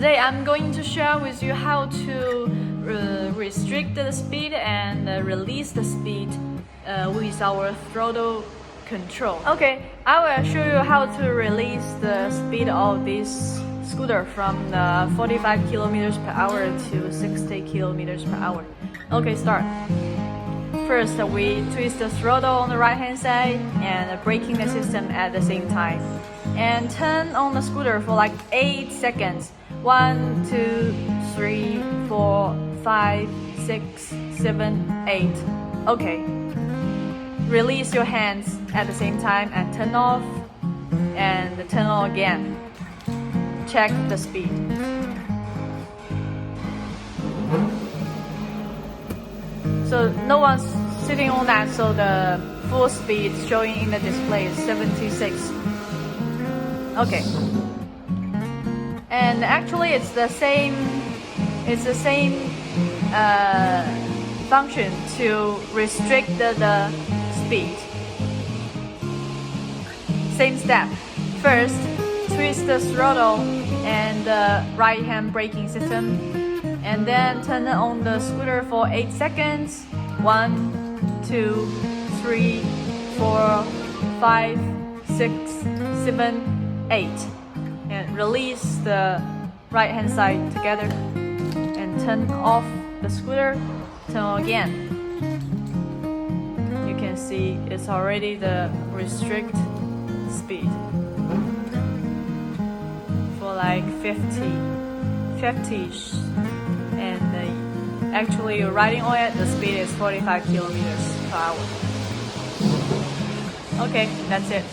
today I'm going to share with you how to restrict the speed and release the speed with our throttle control. Okay, I will show you how to release the speed of this scooter from the 45 kilometers per hour to 60 kilometers per hour. Okay, start. First, we twist the throttle on the right hand side and braking the system at the same time. And turn on the scooter for like 8 seconds. 1, 2, 3, 4, 5, 6, 7, 8. Okay. Release your hands at the same time and turn off and turn on again. Check the speed. So no one's sitting on that, so the full speed showing in the display is 76. Okay. And actually it's the same function to restrict the speed. Same step. First, twist the throttle and the right hand braking system, and then turn on the scooter for 8 seconds. 1, 2, 3, 4, 5, 6, 7, 8. And release the right hand side together and turn off the scooter. Turn on again. You can see it's already the restrict speed for like 50-ish, and actually you're riding on it, the speed is 45 kilometers per hour. Okay, that's it.